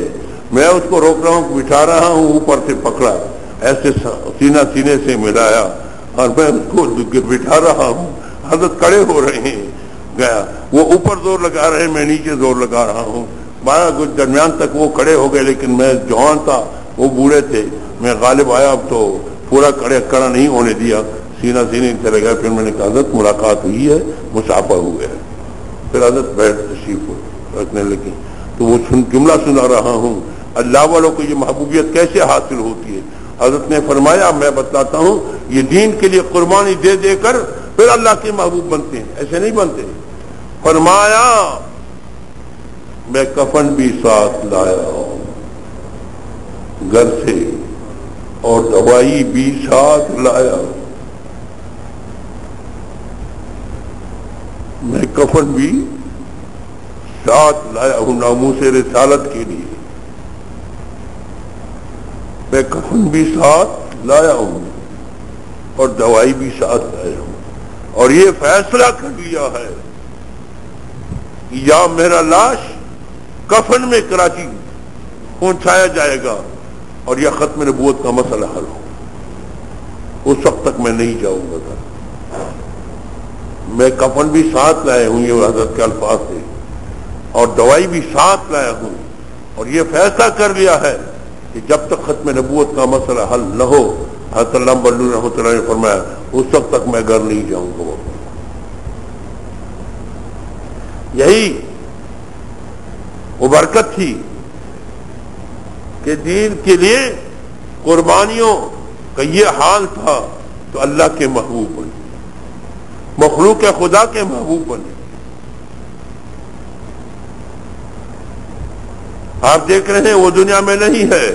میں اس کو روک رہا ہوں، بٹھا رہا ہوں، اوپر سے پکڑا، ایسے سینے سے ملایا اور میں اس کو بٹھا رہا ہوں. حضرت کھڑے ہو رہے ہیں، گیا وہ اوپر زور لگا رہے ہیں، میں نیچے زور لگا رہا ہوں. 12 کچھ درمیان تک وہ کھڑے ہو گئے، لیکن میں جوان تھا، وہ بوڑھے تھے. میں غالب آیا اب تو پورا کھڑا نہیں ہونے دیا، سینے چلے گیا. پھر میں نے کہا حضرت ملاقات ہوئی ہے، مصافحہ ہوئے ہے. پھر حضرت بیٹھ تشریف رکھنے لگی. تو وہ جملہ سنا رہا ہوں، اللہ والوں کو یہ محبوبیت کیسے حاصل ہوتی ہے. حضرت نے فرمایا میں بتلاتا ہوں، یہ دین کے لیے قربانی دے دے کر پھر اللہ کے محبوب بنتے ہیں، ایسے نہیں بنتے. فرمایا میں کفن بھی ساتھ لایا ہوں گھر سے اور دوائی بھی ساتھ لایا ہوں. میں کفن بھی ساتھ لایا ہوں ناموس رسالت کے لیے. میں کفن بھی ساتھ لایا ہوں اور دوائی بھی ساتھ لایا ہوں. اور یہ فیصلہ کر لیا ہے یا میرا لاش کفن میں کراچی پہنچایا جائے گا اور یہ ختم نبوت کا مسئلہ حل ہو. اس وقت تک میں نہیں جاؤں گا. میں کفن بھی ساتھ لایا ہوں، یہ حضرت کے الفاظ تھے، اور دوائی بھی ساتھ لایا ہوں. اور یہ فیصلہ کر لیا ہے کہ جب تک ختم نبوت کا مسئلہ حل نہ ہو، حضرت علامہ بلوچ رحمۃ اللہ نے فرمایا اس وقت تک میں گھر نہیں جاؤں گا. یہی وہ برکت تھی کہ دین کے لیے قربانیوں کا یہ حال تھا تو اللہ کے محبوب بنے، مخلوق خدا کے محبوب بنے. آپ دیکھ رہے ہیں وہ دنیا میں نہیں ہے،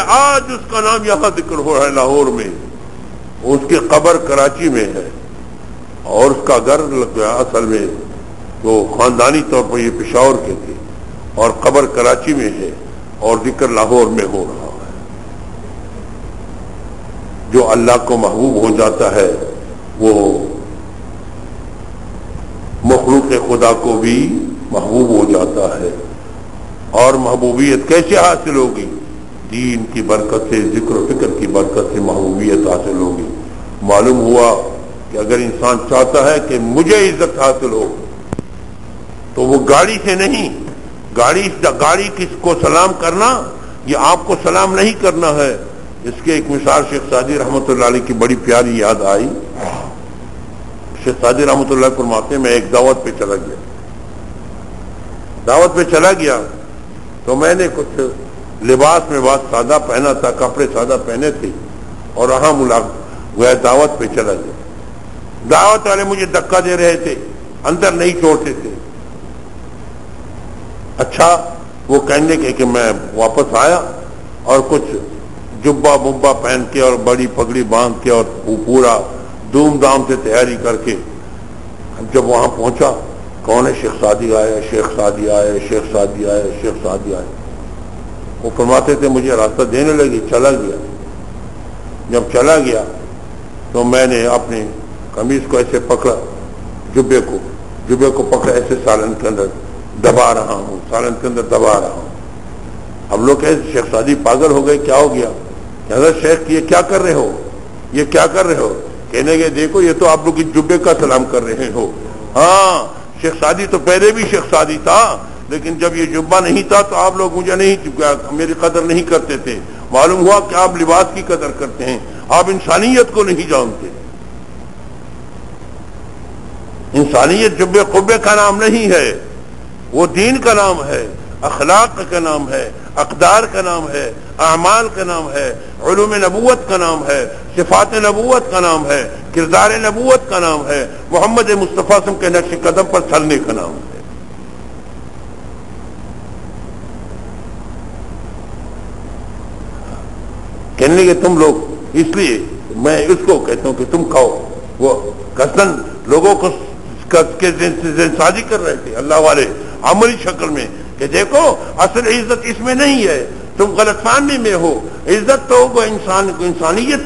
آج اس کا نام یہاں ذکر ہو رہا ہے لاہور میں. اس کی قبر کراچی میں ہے اور اس کا گھر اصل میں وہ خاندانی طور پر یہ پشاور کے تھے اور قبر کراچی میں ہے اور ذکر لاہور میں ہو رہا ہے. جو اللہ کو محبوب ہو جاتا ہے وہ مخلوق خدا کو بھی محبوب ہو جاتا ہے. اور محبوبیت کیسے حاصل ہوگی؟ دین کی برکت سے، ذکر و فکر کی برکت سے محبوبیت حاصل ہوگی. معلوم ہوا کہ اگر انسان چاہتا ہے کہ مجھے عزت حاصل ہو تو وہ گاڑی سے نہیں، گاڑی کس کو سلام کرنا، یہ آپ کو سلام نہیں کرنا ہے. اس کے ایک مثال شیخ سعدی رحمۃ اللہ علیہ کی بڑی پیاری یاد آئی. شیخ سعدی رحمۃ اللہ فرماتے ہیں میں ایک دعوت پہ چلا گیا تو میں نے کچھ لباس میں بات سادہ پہنا تھا، کپڑے سادہ پہنے تھے اور وہاں گیا دعوت پہ چلا گیا. دعوت والے مجھے دھکا دے رہے تھے، اندر نہیں چھوڑتے تھے. اچھا وہ کہنے کہ میں واپس آیا اور کچھ جبہ مبا پہن کے اور بڑی پگڑی باندھ کے اور پورا دھوم دھام سے تیاری کر کے جب وہاں پہنچا، کون ہے؟ شیخ سعدی آئے، شیخ سعدی آئے، شیخ سعدی آئے، شیخ سعدی آئے۔ وہ فرماتے تھے مجھے راستہ دینے لگی، چلا گیا۔ جب چلا گیا تو میں نے اپنے قمیض کو ایسے پکڑا، جبے کو پکڑا، ایسے سالن کے اندر دبا رہا ہوں، سالن کے اندر دبا رہا ہوں۔ ہم لوگ کہتے شیخ سعدی پاگل ہو گئے، کیا ہو گیا؟ کہ حضرت شیخ یہ کیا کر رہے ہو، یہ کیا کر رہے ہو؟ کہنے گے دیکھو یہ تو آپ لوگ جبے کا سلام کر رہے ہو۔ ہاں شیخ سعدی تو پہلے بھی شیخ سعدی تھا، لیکن جب یہ جبہ نہیں تھا تو آپ لوگ مجھے نہیں، میری قدر نہیں کرتے تھے۔ معلوم ہوا کہ آپ لباس کی قدر کرتے ہیں، آپ انسانیت کو نہیں جانتے۔ انسانیت جبے قبے کا نام نہیں ہے، وہ دین کا نام ہے، اخلاق کا نام ہے، اقدار کا نام ہے، اعمال کا نام ہے، علوم نبوت کا نام ہے، صفات نبوت کا نام ہے، کردار نبوت کا نام ہے، محمد مصطفیٰ صلی اللہ علیہ وسلم کے نقش قدم پر چلنے کا نام ہے۔ کہنے کہ تم لوگ، اس لیے میں اس کو کہتا ہوں کہ تم کھاؤ، وہ قصداً لوگوں کو سازی کر رہے تھے اللہ والے عملی شکل میں کہ دیکھو اصل عزت اس میں نہیں ہے، تم غلط فہمی میں ہو۔ عزت تو وہ انسان کو، انسانیت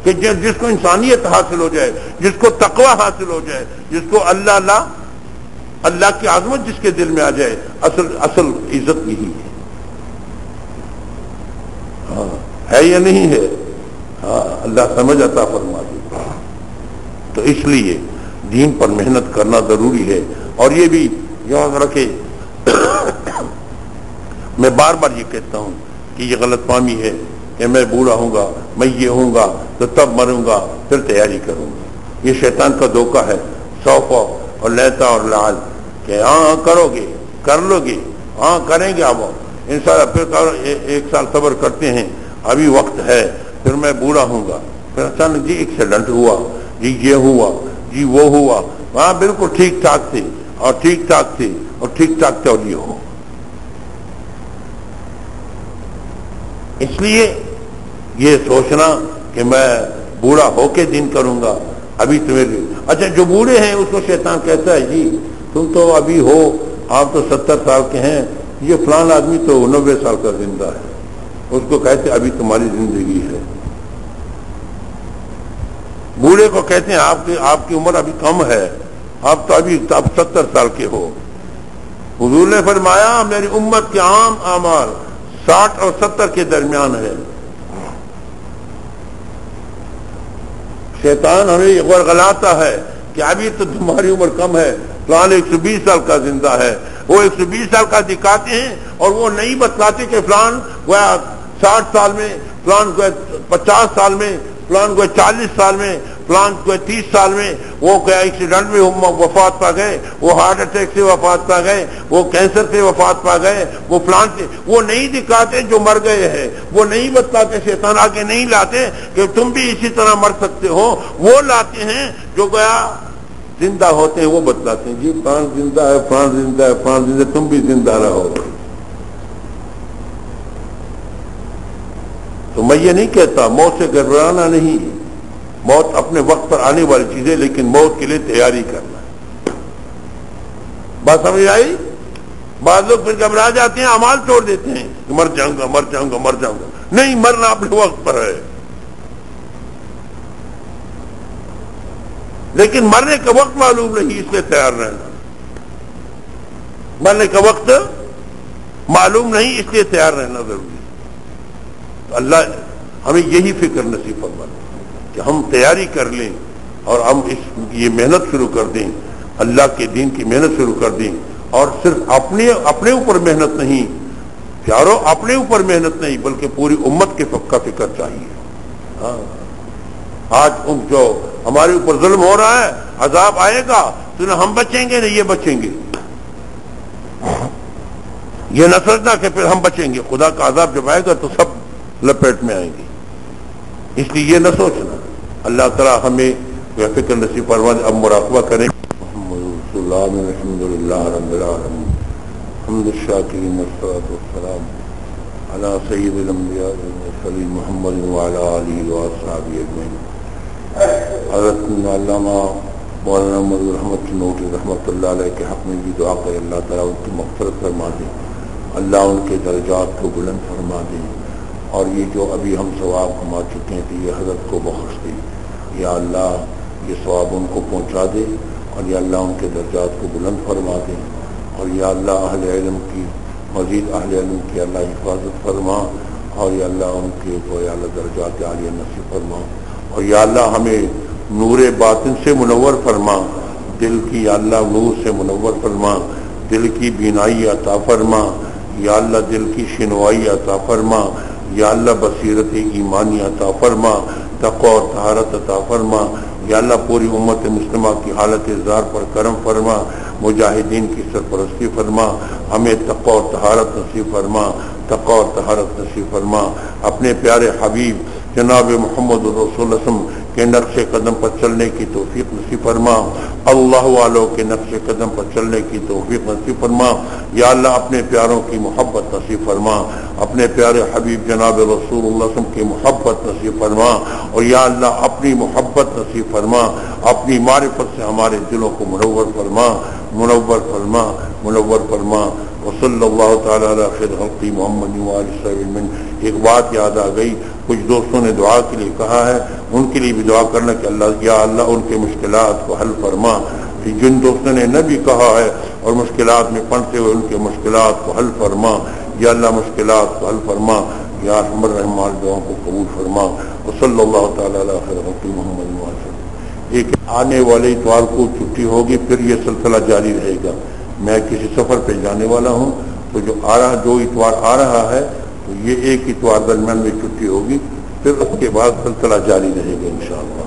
کہ جس کو انسانیت حاصل ہو جائے، جس کو تقوی حاصل ہو جائے، جس کو اللہ کی عظمت جس کے دل میں آ جائے، اصل عزت یہی ہے۔ ہاں ہے یا نہیں ہے؟ ہاں اللہ سمجھ عطا فرما دے۔ تو اس لیے دین پر محنت کرنا ضروری ہے۔ اور یہ بھی یاد رکھے، میں بار بار یہ کہتا ہوں کہ یہ غلط فہمی ہے کہ میں بوڑھا ہوں گا، میں یہ ہوں گا تو تب مروں گا پھر تیاری کروں گا۔ یہ شیطان کا دھوکہ ہے، سوف اور لیتا اور لعل، کہ ہاں کرو گے، کر لو گے، ہاں کریں گے اب انشاءاللہ، پھر 1 سال صبر کرتے ہیں، ابھی وقت ہے، پھر میں بوڑھا ہوں گا۔ پھر اچانک جی ایکسیڈنٹ ہوا، جی یہ ہوا، جی وہ ہوا، وہاں بالکل ٹھیک ٹھاک تھے اور ٹھیک ٹھاک تھے اور ٹھیک ٹھاک تھے اور یہ ہو۔ اس لیے یہ سوچنا کہ میں بوڑھا ہو کے دین کروں گا، ابھی تمہیں اچھا جو بوڑھے ہیں اس کو شیطان کہتا ہے جی تم تو ابھی ہو، آپ تو 70 سال کے ہیں، یہ فلان آدمی تو 90 سال کا زندہ ہے، اس کو کہتے ابھی تمہاری زندگی ہے۔ بوڑھے کو کہتے ہیں آپ کی عمر ابھی کم ہے، آپ تو ابھی 70 سال کے ہو۔ حضور نے فرمایا میری امت کے عام اعمال 60 اور 70 کے درمیان ہے۔ شیطان ہمیں یہ ورغلاتا ہے کہ ابھی تو تمہاری عمر کم ہے، فلان 120 سال کا زندہ ہے، وہ 120 سال کا دکھاتے ہیں اور وہ نہیں بتلاتے کہ فلان گویا 60 سال میں، فلان گویا 50 سال میں، فلان گویا 40 سال میں، فلان گویا 30 سال میں وہ گیا ایکسیڈنٹ میں وفات پا گئے، وہ ہارٹ اٹیک سے وفات پا گئے، وہ کینسر سے وفات پا گئے، وہ فلان سے، وہ نہیں دکھاتے جو مر گئے ہیں، وہ نہیں بتلاتے، شیطان آگے نہیں لاتے کہ تم بھی اسی طرح مر سکتے ہو، وہ لاتے ہیں جو گیا زندہ ہوتے ہیں، وہ بتلاتے ہیں جی فلان زندہ ہے، فلان زندہ ہے، فلان زندہ ہے، تم بھی زندہ رہو۔ تو میں یہ نہیں کہتا موت سے گھبرانا نہیں، موت اپنے وقت پر آنے والی چیز ہے، لیکن موت کے لیے تیاری کرنا۔ بات سمجھ آئی؟ بعض لوگ پھر گھبرا جاتے ہیں، اعمال چھوڑ دیتے ہیں کہ مر جاؤں گا، مر جاؤں گا، مر جاؤں گا۔ نہیں، مرنا اپنے وقت پر ہے، لیکن مرنے کا وقت معلوم نہیں، اس لیے تیار رہنا۔ مرنے کا وقت معلوم نہیں، اس لیے تیار رہنا ضروری ہے۔ اللہ ہمیں یہی فکر نصیب فرمائے کہ ہم تیاری کر لیں اور ہم یہ محنت شروع کر دیں، اللہ کے دین کی محنت شروع کر دیں، اور صرف اپنے اوپر محنت نہیں پیارو، اپنے اوپر محنت نہیں بلکہ پوری امت کے کا فکر چاہیے۔ ہاں آج جو ہمارے اوپر ظلم ہو رہا ہے، عذاب آئے گا تو نہ ہم بچیں گے نہ یہ بچیں گے، یہ نہ سوچنا کہ پھر ہم بچیں گے، خدا کا عذاب جب آئے گا تو سب لپیٹ میں آئیں گے، اس لیے یہ نہ سوچنا۔ اللہ تعالیٰ ہمیں فکر نصیب فرمائے۔ اب مراقبہ کریں۔ محمد رسول اللہ، الحمد للہ رب العالمین، حمد الشاکرین والصلاۃ والسلام علی سید الانبیاء والمرسلین محمد وعلی آلہ واصحابہ اجمعین۔ حضرت علامہ مولانا محمد رحمت نوٹی رحمۃ اللہ علیہ کے حق میں بھی دعا کرے اللہ تعالیٰ ان کی مغفرت فرما دیں، اللہ ان کے درجات کو بلند فرما دیں، اور یہ جو ابھی ہم ثواب کما چکے ہیں یہ حضرت کو بخش دیں۔ یا اللہ یہ ثواب ان کو پہنچا دے، اور یا اللہ ان کے درجات کو بلند فرما دیں، اور یا اللہ اہل علم کی مزید اہل علم کی اللہ حفاظت فرما، اور یا اللہ ان کے تو یا اللہ درجات عالیہ نصیب فرما، اور یا اللہ ہمیں نور باطن سے منور فرما، دل کی یا اللہ نور سے منور فرما، دل کی بینائی عطا فرما، یا اللہ دل کی شنوائی عطا فرما، یا اللہ بصیرت ایمانی عطا فرما، تقوی اور طہارت عطا فرما، یا اللہ پوری امت مسلمہ کی حالت زار پر کرم فرما، مجاہدین کی سرپرستی فرما، ہمیں تقوی اور طہارت نصیب فرما، تقوی اور طہارت نصیب فرما، اپنے پیارے حبیب جناب محمد رسول اللہ صلی اللہ علیہ وسلم کے نقش قدم پر چلنے کی توفیق نصیب فرما، اللہ والوں کے نقش قدم پر چلنے کی توفیق نصیب فرما، یا اللہ اپنے پیاروں کی محبت نصیب فرما، اپنے پیارے حبیب جناب رسول اللہ صلی اللہ علیہ وسلم کی محبت نصیب فرما، اور یا اللہ اپنی محبت نصیب فرما، اپنی معرفت سے ہمارے دلوں کو منور فرما، منور فرما، منور فرما۔ وصلی اللہ تعالی علی خیر خلق محمد وآلہ وسلم۔ ایک بات یاد آ گئی، کچھ دوستوں نے دعا کے لیے کہا ہے، ان کے لیے بھی دعا کرنا کہ اللہ یا اللہ ان کے مشکلات کو حل فرما۔ جن دوستوں نے نہ بھی کہا ہے اور مشکلات میں پڑھتے ہوئے ان کے مشکلات کو حل فرما، یا اللہ مشکلات کو حل فرما، یا ارحم الراحمین دعاؤں کو قبول فرما۔ وصلی اللہ تعالی علی خیر خلق محمد وآلہ وسلم۔ ایک آنے والے اتوار کو چھٹی ہوگی، پھر یہ سلسلہ جاری رہے گا۔ میں کسی سفر پہ جانے والا ہوں، تو جو اتوار آ رہا ہے تو یہ ایک اتوار درمیان میں چھٹی ہوگی، پھر اس کے بعد سلسلہ جاری رہے گا انشاءاللہ۔